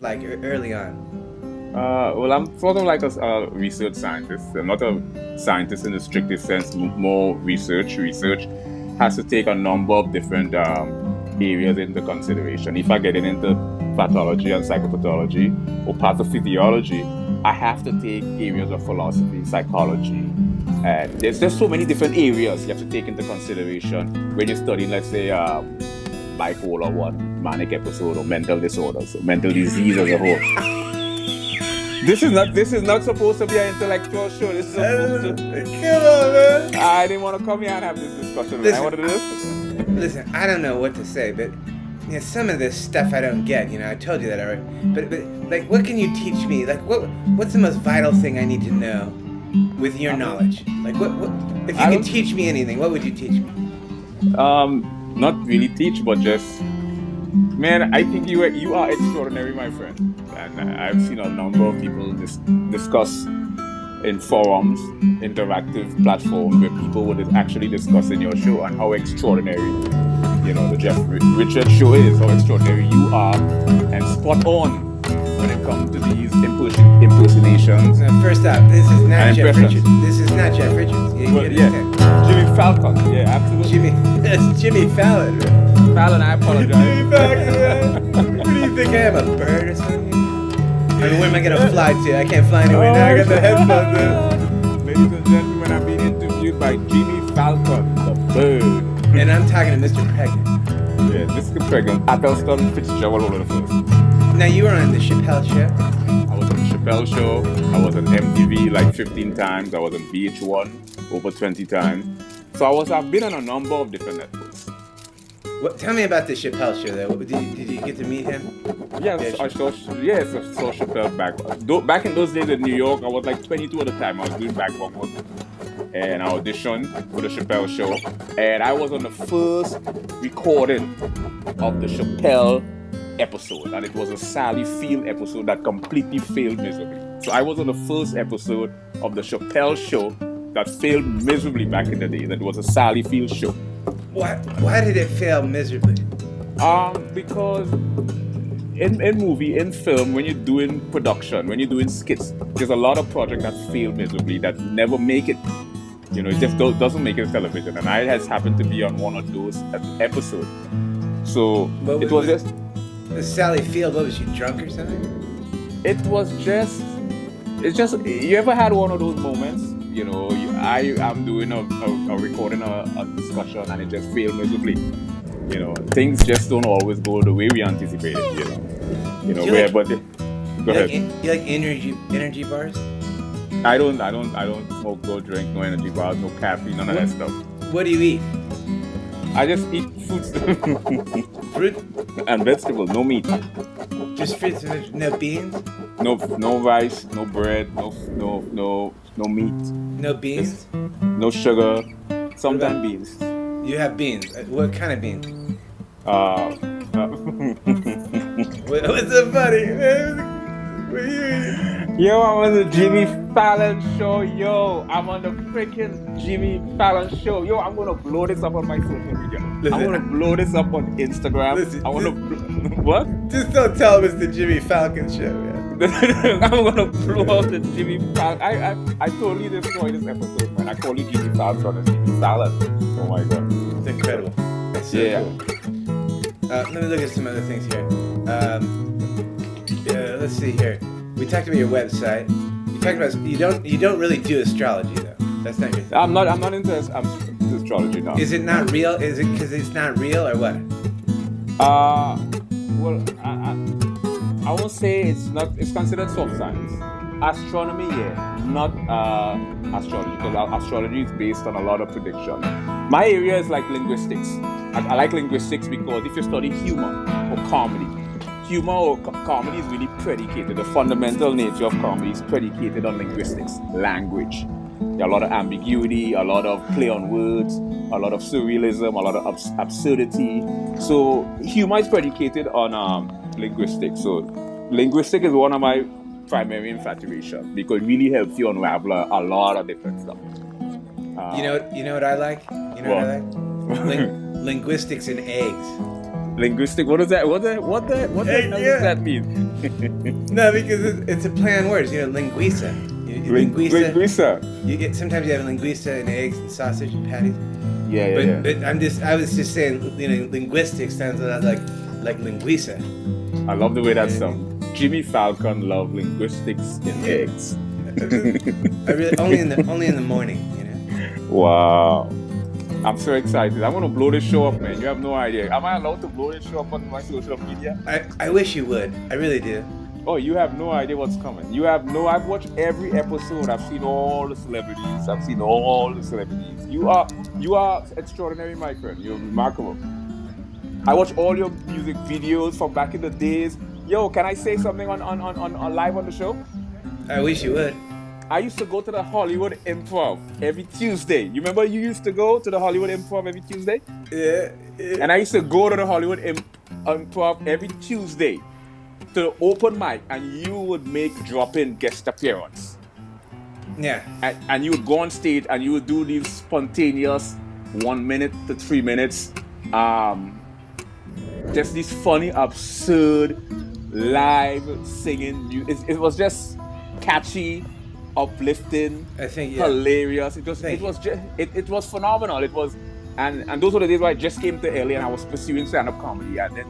like early on? Well, I'm sort of like a research scientist. I'm not a scientist in the strictest sense, more research. Research has to take a number of different areas into consideration. If I get into pathology and psychopathology or pathophysiology, I have to take areas of philosophy, psychology. And there's so many different areas you have to take into consideration when you're studying, let's say, bipolar 1, manic episode, or mental disorders, or mental disease as a whole. This is not supposed to be an intellectual show. This is supposed to... Come on, man. I didn't want to come here and have this discussion. Listen, I wanted to listen. Listen, I don't know what to say, but some of this stuff I don't get. I told you that already. But like, what can you teach me? Like, what's the most vital thing I need to know with your knowledge? Like, what if you could teach me anything, what would you teach me? Not really teach, but just, man, I think you are extraordinary, my friend. And I've seen a number of people discuss in forums, interactive platforms where people would actually discuss in your show and how extraordinary, the Jeff Richard show is, how extraordinary you are, and spot on when it comes to these impersonations. Now, first off, this is not Jeff Richards. This is not Jeff Richards. Jimmy Falcon. Yeah, absolutely. That's Jimmy Fallon. Fallon, I apologize. Jimmy Falcon, man. What do you think I am, a bird or something? I mean, where am I gonna fly to? I can't fly anywhere now. I got the headphones in. Ladies and gentlemen, I'm being interviewed by Jimmy Falcon, the bird. And I'm talking to Mr. Pregnant. Yeah, Mr. Pregnant. Atelston, Fitzgerald, all of the first. Now, you were on the Chappelle Show. I was on the Chappelle Show. I was on MTV like 15 times. I was on VH1 over 20 times. So I've been on a number of different networks. Tell me about the Chappelle Show, though. Did you get to meet him? Yes, I saw Chappelle back in those days in New York. I was like 22 at the time. I was doing back vocals. And I auditioned for the Chappelle Show. And I was on the first recording of the Chappelle episode. And it was a Sally Field episode that completely failed miserably. So I was on the first episode of the Chappelle Show that failed miserably back in the day. That was a Sally Field show. Why did it fail miserably? Because in film, when you're doing production, when you're doing skits, there's a lot of projects that fail miserably, that never make it. It just doesn't make it to television. And I has happened to be on one of those episodes. So it was just... Sally Field, what was she, drunk or something? It's just, you ever had one of those moments? I'm doing a recording, a discussion, and it just failed miserably. Things just don't always go the way we anticipated. Go ahead. You like energy bars? I don't smoke, no drink, no energy bars, no caffeine, none of that stuff. What do you eat? I just eat fruits. Fruit and vegetables, no meat. Just fruits and no beans? No rice, no bread, no meat. No beans? No sugar. Sometimes beans. You have beans. What kind of beans? What's so funny? Yo, I'm on the Jimmy Fallon show. Yo, I'm on the freaking Jimmy Fallon show. Yo, I'm gonna blow this up on my social media. I'm gonna blow this up on Instagram. What? Just don't tell him it's the Jimmy Falcon show, man. I'm gonna blow up the Jimmy Fallon. I totally destroyed this episode, man. I call you Jimmy Falcon and Jimmy Fallon. Oh my god. It's incredible. That's so cool. Let me look at some other things here. Let's see here. We talked about your website. You talked about you don't really do astrology though. That's not your thing. I'm not into astrology now. Is it not real? Is it because it's not real or what? Well, I won't say it's not. It's considered soft science. Astronomy, yeah, not astrology, because astrology is based on a lot of prediction. My area is like linguistics. I like linguistics because if you study humor or comedy, humor or comedy is really predicated. The fundamental nature of comedy is predicated on linguistics, language. There are a lot of ambiguity, a lot of play on words, a lot of surrealism, a lot of absurdity. So humor is predicated on linguistics. So linguistics is one of my primary infatuation because it really helps you unravel a lot of different stuff. You know what I like? You know what I like? Linguistics and eggs. Linguistic. What does that? What the hell does that mean? No, because it's a play on words. You know, linguiça. Linguiça. You get sometimes you have linguiça and eggs and sausage and patties. Yeah. But I was just saying, you know, linguistics sounds a lot like linguiça. I love the way that sounds. Jimmy Falcon loved linguistics and eggs. I really only in the morning, you know. Wow. I'm so excited. I'm gonna blow this show up, man. You have no idea. Am I allowed to blow this show up on my social media? I wish you would. I really do. Oh, you have no idea what's coming. I've watched every episode. I've seen all the celebrities. You are extraordinary, my friend. You're remarkable. I watch all your music videos from back in the days. Yo, can I say something on live on the show? I wish you would. I used to go to the Hollywood Improv every Tuesday. You remember you used to go to the Hollywood Improv every Tuesday? Yeah. And I used to go to the Hollywood Improv every Tuesday to the open mic, and you would make drop-in guest appearance. Yeah. And you would go on stage and you would do these spontaneous 1 minute to 3 minutes, just these funny, absurd, live singing. It was just catchy, uplifting, hilarious. It was phenomenal. It was, and those were the days where I just came to LA and I was pursuing stand-up comedy, and then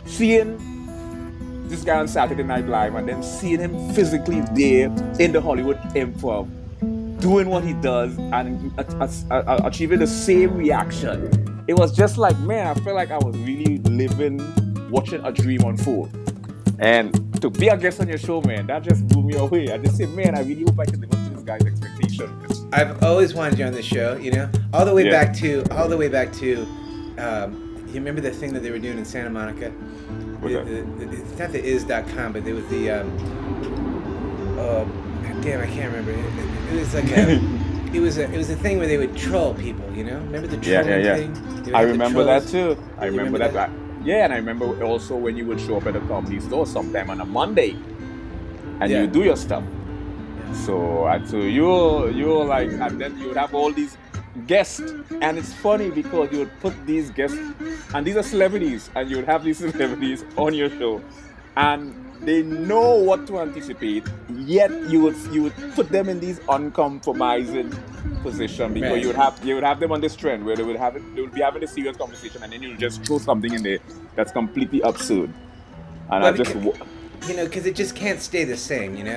seeing this guy on Saturday Night Live, and then seeing him physically there in the Hollywood Improv, doing what he does and achieving the same reaction. It was just like, man, I felt like I was really watching a dream unfold. And to be a guest on your show, man, that just blew me away. I just said, man, I really hope I can live up to this guy's expectations. I've always wanted you on the show, you know, all the way back to. You remember the thing that they were doing in Santa Monica? It's not the is.com, but there was the I can't remember. It was like it was a thing where they would troll people, you know? Remember the trolling thing? I remember that too. I remember that. Yeah, and I remember also when you would show up at a comedy store sometime on a Monday, and you would do your stuff. Yeah. So you were like, and then you would have all these guests, and it's funny because you would put these guests, and these are celebrities, and you would have these celebrities on your show, and they know what to anticipate, yet you would put them in these uncompromising position, because you would have them on this trend where they would be having a serious conversation, and then you would just throw something in there that's completely absurd. And because it just can't stay the same, you know.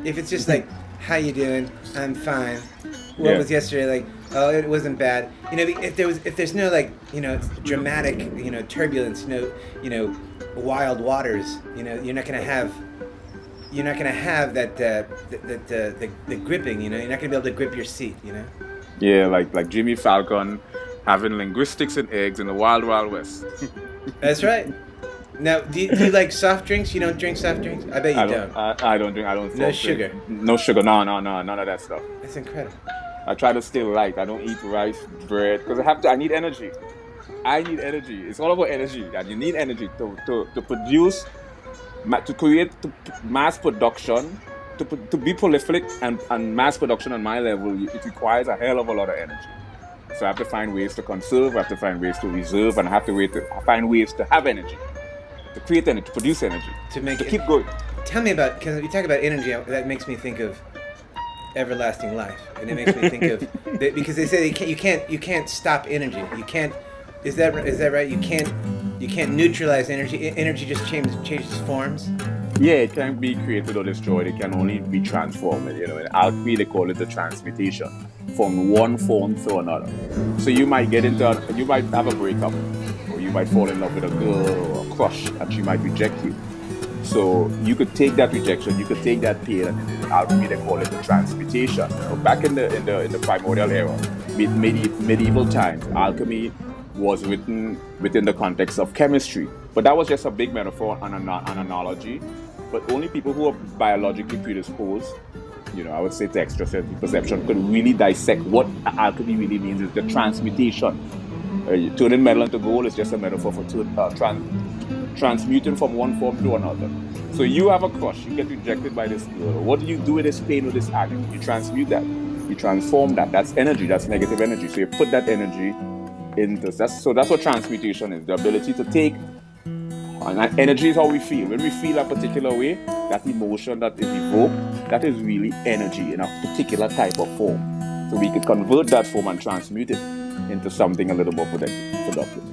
If it's just like, how you doing? I'm fine. What was yesterday? Like, oh, it wasn't bad. You know, if there's no, like, you know, dramatic, you know, turbulence, no, you know, wild waters, you know, you're not gonna have that the gripping, you know. You're not gonna be able to grip your seat, you know. Yeah, like Jimmy Falcon having linguistics and eggs in the wild west. That's right. Now, do you like soft drinks? You don't drink soft drinks? I bet you don't. I don't drink. I don't. No sugar. No sugar. No, none of that stuff. That's incredible. I try to stay light. I don't eat rice, bread, because I need energy. It's all about energy. And you need energy to produce, to create mass production, to be prolific and mass production on my level. It requires a hell of a lot of energy. So I have to find ways to conserve. I have to find ways to reserve, and I have to find ways to have energy. To create energy, to produce energy, to keep going. Tell me about, because we talk about energy, that makes me think of everlasting life, and it makes me think of because they say you can't stop energy. You can't. Is that right? You can't neutralize energy. Energy just changes forms. Yeah, it can't be created or destroyed. It can only be transformed. You know, in alchemy they call it the transmutation from one form to another. So you might have a breakup, or you might fall in love with a girl or a crush, and she might reject you. So you could take that rejection, you could take that pain, and in alchemy they call it the transmutation. So back in the primordial era, medieval times, alchemy was written within the context of chemistry. But that was just a big metaphor and an analogy. But only people who are biologically predisposed, you know, I would say to extrasensory perception, could really dissect what alchemy really means. Is the transmutation. Turning metal into gold is just a metaphor for transmuting from one form to another. So you have a crush, you get rejected by this girl. What do you do with this pain or this agony? You transmute that. You transform that. That's energy. That's negative energy. So you put that energy into so that's what transmutation is, the ability to take, and energy is how we feel. When we feel a particular way, that emotion that is evoked, that is really energy in a particular type of form. So we could convert that form and transmute it into something a little more productive.